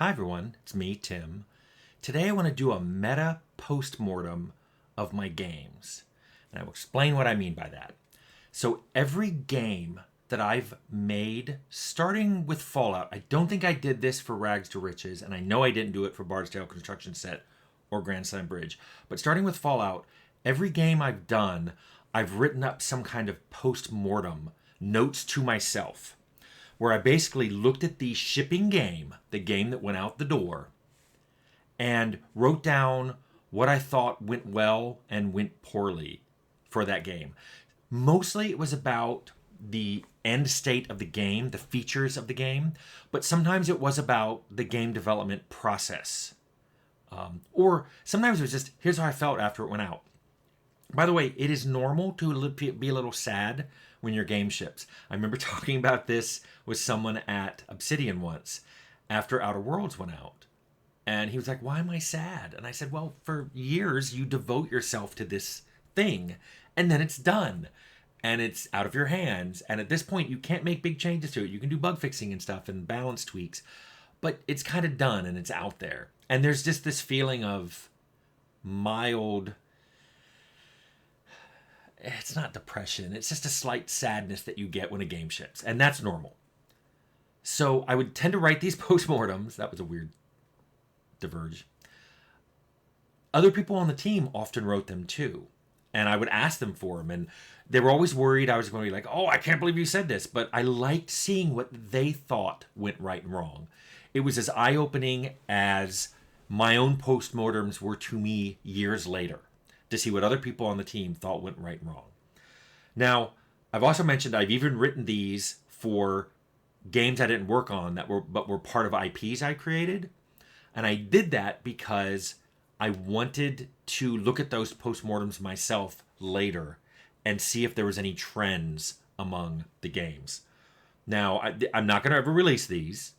Hi everyone, it's me, Tim. Today I want to do a meta-postmortem of my games. And I will explain what I mean by that. So every game that I've made, starting with Fallout, I don't think I did this for Rags to Riches, and I know I didn't do it for Bard's Tale Construction Set or Grand Slam Bridge. But starting with Fallout, every game I've done, I've written up some kind of post-mortem, notes to myself, where I basically looked at the shipping game, the game that went out the door, and wrote down what I thought went well and went poorly for that game. Mostly it was about the end state of the game, the features of the game, but sometimes it was about the game development process. Or sometimes it was just, here's how I felt after it went out. By the way, it is normal to be a little sad when your game ships. I remember talking about this with someone at Obsidian once after Outer Worlds went out. And he was like, why am I sad? And I said, well, for years you devote yourself to this thing and then it's done and it's out of your hands. And at this point, you can't make big changes to it. You can do bug fixing and stuff and balance tweaks, but it's kind of done and it's out there. And there's just this feeling of mild, it's not depression, it's just a slight sadness that you get when a game ships. And that's normal. So I would tend to write these postmortems. That was a weird diverge. Other people on the team often wrote them too. And I would ask them for them. And they were always worried I was going to be like, oh, I can't believe you said this. But I liked seeing what they thought went right and wrong. It was as eye-opening as my own postmortems were to me years later, to see what other people on the team thought went right and wrong. Now, I've also mentioned I've even written these for games I didn't work on but were part of IPs I created. And I did that because I wanted to look at those postmortems myself later and see if there was any trends among the games. Now, I'm not going to ever release these,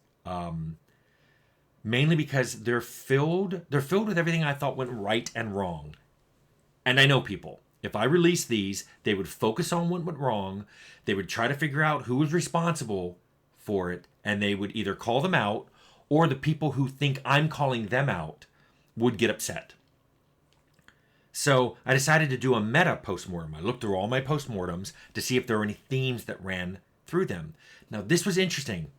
mainly because they're filled with everything I thought went right and wrong. And I know people. If I released these, they would focus on what went wrong. They would try to figure out who was responsible for it, and they would either call them out, or the people who think I'm calling them out would get upset. So I decided to do a meta postmortem. I looked through all my postmortems to see if there were any themes that ran through them. Now, this was interesting.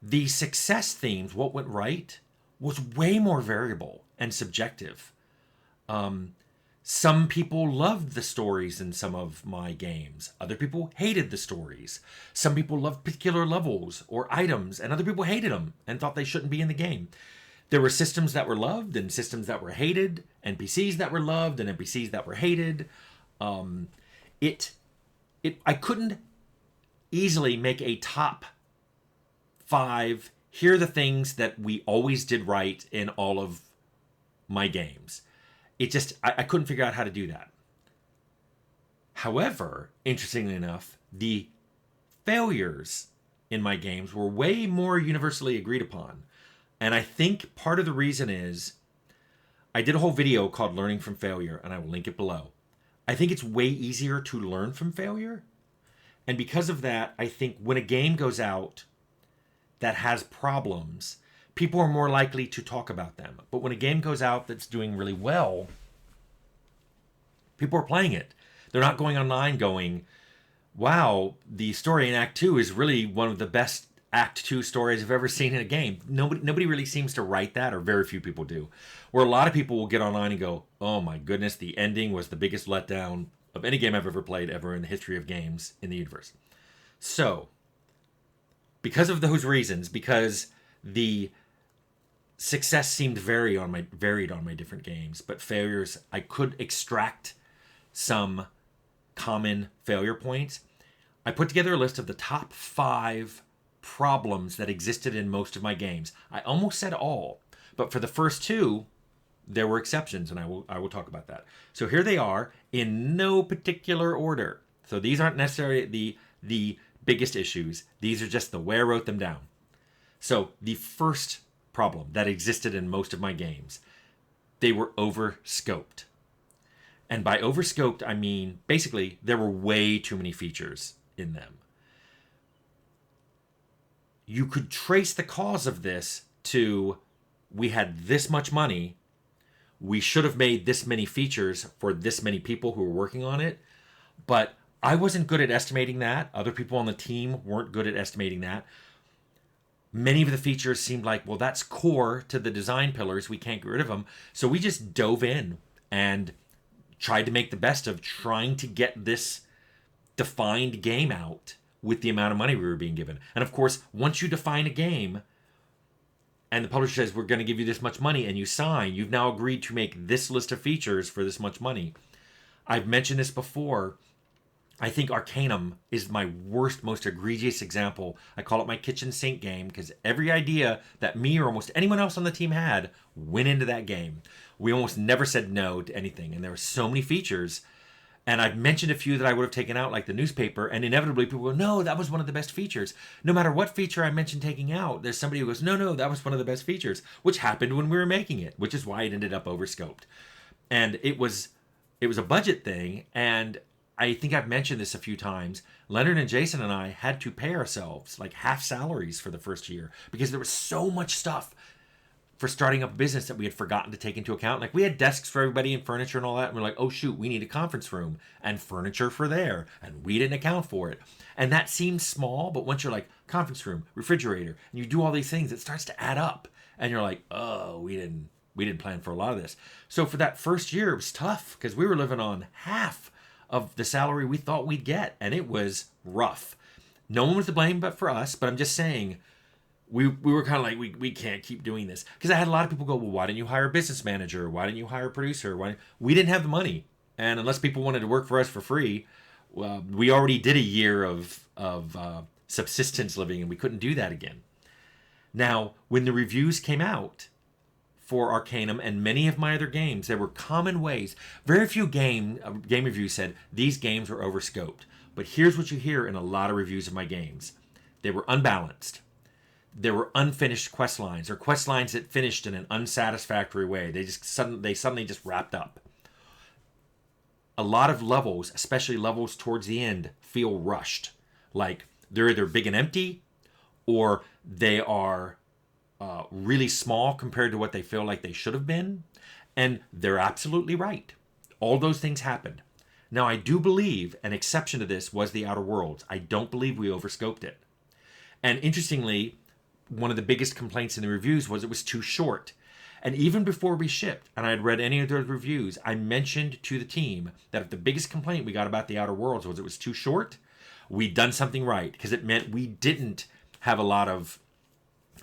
The success themes, what went right, was way more variable and subjective. Some people loved the stories in some of my games. Other people hated the stories. Some people loved particular levels or items, and other people hated them and thought they shouldn't be in the game. There were systems that were loved and systems that were hated, NPCs that were loved and NPCs that were hated. I couldn't easily make a top 5. Here are the things that we always did right in all of my games. I couldn't figure out how to do that. However, interestingly enough, the failures in my games were way more universally agreed upon. And I think part of the reason is I did a whole video called Learning from Failure, and I will link it below. I think it's way easier to learn from failure. And because of that, I think when a game goes out that has problems, people are more likely to talk about them. But when a game goes out that's doing really well, people are playing it. They're not going online going, wow, the story in Act 2 is really one of the best Act 2 stories I've ever seen in a game. Nobody really seems to write that, or very few people do. Where a lot of people will get online and go, oh my goodness, the ending was the biggest letdown of any game I've ever played ever in the history of games in the universe. So, because of those reasons, because the success seemed varied on my different games, but failures, I could extract some common failure points. I put together a list of the top 5 problems that existed in most of my games. I almost said all, but for the first 2, there were exceptions, and I will talk about that. So here they are in no particular order. So these aren't necessarily the biggest issues. These are just the way I wrote them down. So the first problem that existed in most of my games, they were over-scoped. And by over-scoped, I mean, basically, there were way too many features in them. you could trace the cause of this to, we had this much money, we should have made this many features for this many people who were working on it, but I wasn't good at estimating that. Other people on the team weren't good at estimating that. Many of the features seemed like, well, that's core to the design pillars. We can't get rid of them. So we just dove in and tried to make the best of trying to get this defined game out with the amount of money we were being given. And of course, once you define a game and the publisher says, we're going to give you this much money, and you sign, you've now agreed to make this list of features for this much money. I've mentioned this before. I think Arcanum is my worst, most egregious example. I call it my kitchen sink game because every idea that me or almost anyone else on the team had went into that game. We almost never said no to anything, and there were so many features. And I've mentioned a few that I would have taken out, like the newspaper, and inevitably people go, no, that was one of the best features. No matter what feature I mentioned taking out, there's somebody who goes, no, that was one of the best features, which happened when we were making it, which is why it ended up overscoped. And it was a budget thing, and I think I've mentioned this a few times. Leonard and Jason and I had to pay ourselves like half salaries for the first year because there was so much stuff for starting up a business that we had forgotten to take into account. Like we had desks for everybody and furniture and all that. And we're like, oh shoot, we need a conference room and furniture for there. And we didn't account for it. And that seems small, but once you're like conference room, refrigerator, and you do all these things, it starts to add up. And you're like, oh, we didn't plan for a lot of this. So for that first year, it was tough because we were living on half of the salary we thought we'd get. And it was rough. No one was to blame but for us. But I'm just saying, we were kind of like, we can't keep doing this. Because I had a lot of people go, well, why didn't you hire a business manager? Why didn't you hire a producer? We didn't have the money. And unless people wanted to work for us for free, well, we already did a year of subsistence living, and we couldn't do that again. Now, when the reviews came out for Arcanum and many of my other games, there were common ways. Very few game reviews said these games were overscoped. But here's what you hear in a lot of reviews of my games. They were unbalanced. There were unfinished quest lines, or quest lines that finished in an unsatisfactory way. They suddenly just wrapped up. A lot of levels, especially levels towards the end, feel rushed. Like they're either big and empty, or they are really small compared to what they feel like they should have been. And they're absolutely right. All those things happened. Now, I do believe an exception to this was the Outer Worlds. I don't believe we overscoped it. And interestingly, one of the biggest complaints in the reviews was it was too short. And even before we shipped, and I had read any of those reviews, I mentioned to the team that if the biggest complaint we got about the Outer Worlds was it was too short, we'd done something right, because it meant we didn't have a lot of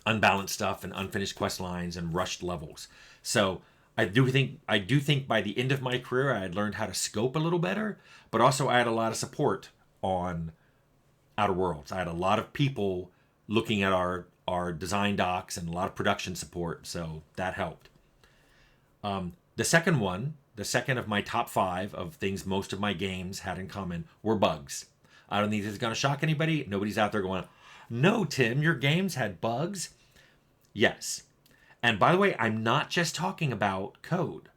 unbalanced stuff and unfinished quest lines and rushed levels. So I do think by the end of my career I had learned how to scope a little better, but also I had a lot of support on Outer Worlds. I had a lot of people looking at our design docs and a lot of production support, so that helped. The second of my top 5 of things most of my games had in common were bugs. I don't think this is going to shock anybody. Nobody's out there going, no, Tim, your games had bugs. Yes. And by the way, I'm not just talking about code.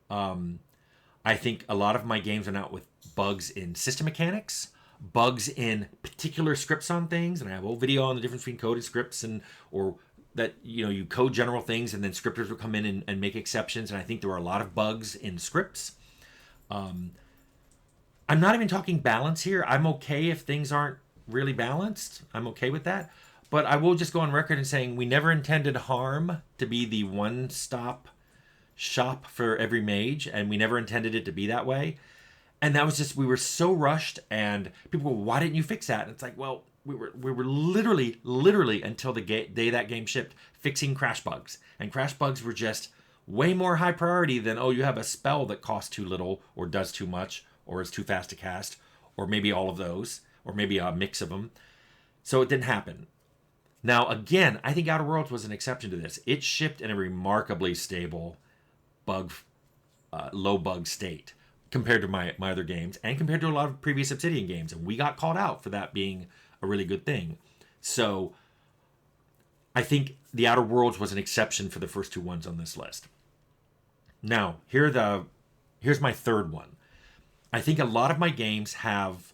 I think a lot of my games are out with bugs in system mechanics, bugs in particular scripts on things, and I have a whole video on the difference between coded scripts or that, you code general things and then scripters will come in and make exceptions, and I think there are a lot of bugs in scripts. I'm not even talking balance here. I'm okay if things aren't really balanced. I'm okay with that. But I will just go on record and saying we never intended harm to be the one-stop shop for every mage, and we never intended it to be that way. And that was just, we were so rushed, and people go, why didn't you fix that? And it's like, well, we were literally until the day that game shipped, fixing crash bugs. And crash bugs were just way more high priority than, oh, you have a spell that costs too little, or does too much, or is too fast to cast, or maybe all of those, or maybe a mix of them. So it didn't happen. Now, again, I think Outer Worlds was an exception to this. It shipped in a remarkably stable low bug state compared to my other games and compared to a lot of previous Obsidian games. And we got called out for that being a really good thing. So I think the Outer Worlds was an exception for the first 2 ones on this list. Now, here's my third one. I think a lot of my games have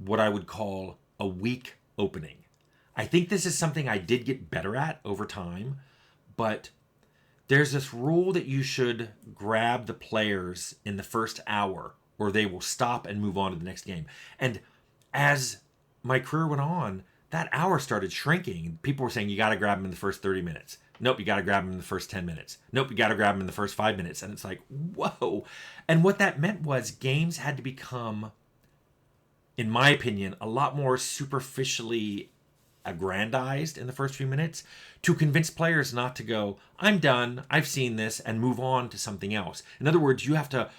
what I would call a weak opening. I think this is something I did get better at over time, but there's this rule that you should grab the players in the first hour or they will stop and move on to the next game. And as my career went on, that hour started shrinking. People were saying, you got to grab them in the first 30 minutes. Nope, you got to grab them in the first 10 minutes. Nope, you got to grab them in the first 5 minutes. And it's like, whoa. And what that meant was games had to become, in my opinion, a lot more superficially aggrandized in the first few minutes to convince players not to go, I'm done, I've seen this, and move on to something else. In other words, you have to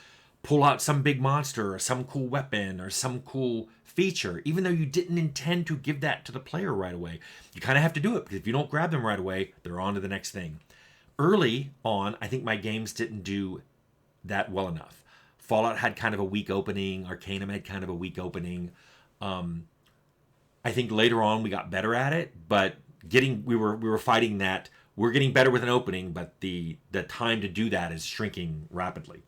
pull out some big monster or some cool weapon or some cool feature, even though you didn't intend to give that to the player right away. You kind of have to do it, because if you don't grab them right away, they're on to the next thing. Early on, I think my games didn't do that well enough. Fallout had kind of a weak opening. Arcanum had kind of a weak opening. I think later on we got better at it, but we were fighting that. We're getting better with an opening, but the time to do that is shrinking rapidly.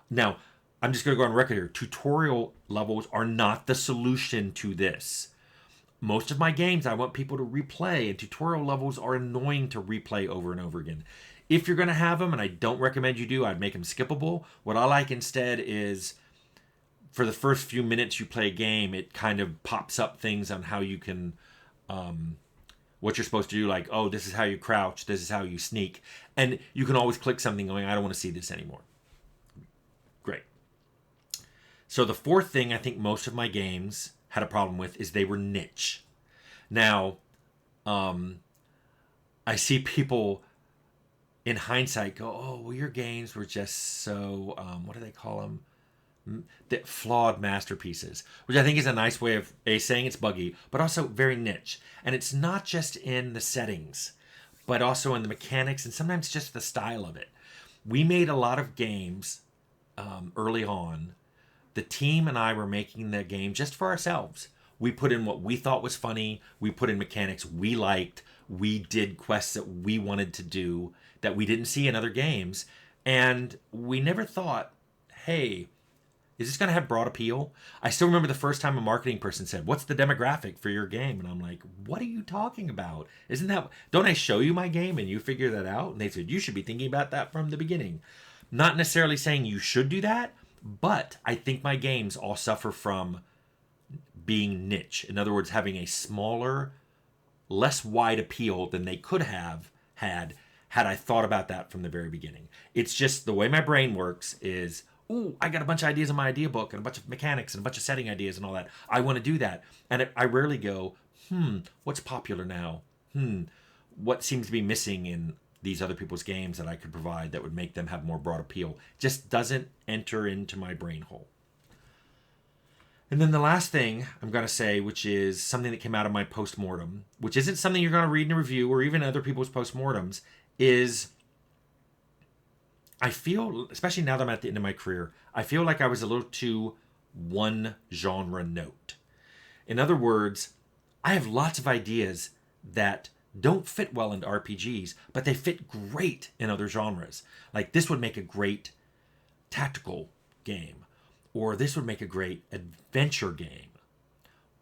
Now, I'm just going to go on record here. Tutorial levels are not the solution to this. Most of my games I want people to replay, and tutorial levels are annoying to replay over and over again. If you're going to have them, and I don't recommend you do, I'd make them skippable. What I like instead is, for the first few minutes you play a game, it kind of pops up things on how you can, what you're supposed to do, like, oh, this is how you crouch, this is how you sneak. And you can always click something going, I don't want to see this anymore. Great. So the fourth thing I think most of my games had a problem with is they were niche. Now, I see people in hindsight go, oh, well, your games were just so, what do they call them? The flawed masterpieces, which I think is a nice way of saying it's buggy, but also very niche. And it's not just in the settings, but also in the mechanics and sometimes just the style of it. We made a lot of games early on. The team and I were making the game just for ourselves. We put in what we thought was funny. We put in mechanics we liked. We did quests that we wanted to do that we didn't see in other games. And we never thought, hey, is this going to have broad appeal? I still remember the first time a marketing person said, what's the demographic for your game? And I'm like, what are you talking about? Don't I show you my game and you figure that out? And they said, you should be thinking about that from the beginning. Not necessarily saying you should do that, but I think my games all suffer from being niche. In other words, having a smaller, less wide appeal than they could have had I thought about that from the very beginning. It's just the way my brain works is, ooh, I got a bunch of ideas in my idea book and a bunch of mechanics and a bunch of setting ideas and all that. I want to do that. And I rarely go, what's popular now? What seems to be missing in these other people's games that I could provide that would make them have more broad appeal? Just doesn't enter into my brain hole. And then the last thing I'm going to say, which is something that came out of my postmortem, which isn't something you're going to read in a review or even other people's postmortems, is I feel, especially now that I'm at the end of my career, I feel like I was a little too one genre note. In other words, I have lots of ideas that don't fit well into RPGs, but they fit great in other genres. Like, this would make a great tactical game, or this would make a great adventure game,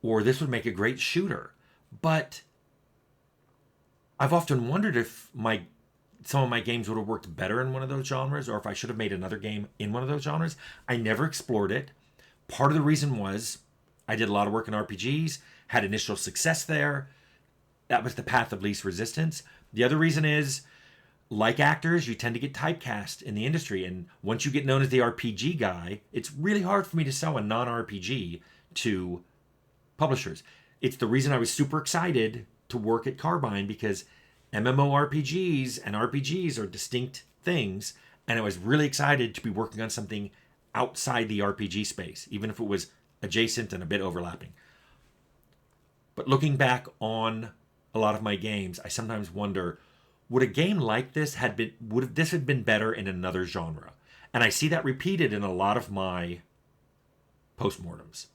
or this would make a great shooter. But I've often wondered if some of my games would have worked better in one of those genres, or if I should have made another game in one of those genres. I never explored it. Part of the reason was I did a lot of work in RPGs, had initial success there. That was the path of least resistance. The other reason is, like actors, you tend to get typecast in the industry. And once you get known as the RPG guy, it's really hard for me to sell a non-RPG to publishers. It's the reason I was super excited to work at Carbine, because MMORPGs and RPGs are distinct things, and I was really excited to be working on something outside the RPG space, even if it was adjacent and a bit overlapping. But looking back on a lot of my games, I sometimes wonder, would a game like this have been better in another genre? And I see that repeated in a lot of my postmortems.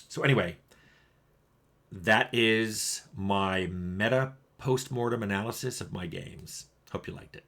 So anyway, that is my meta postmortem analysis of my games. Hope you liked it.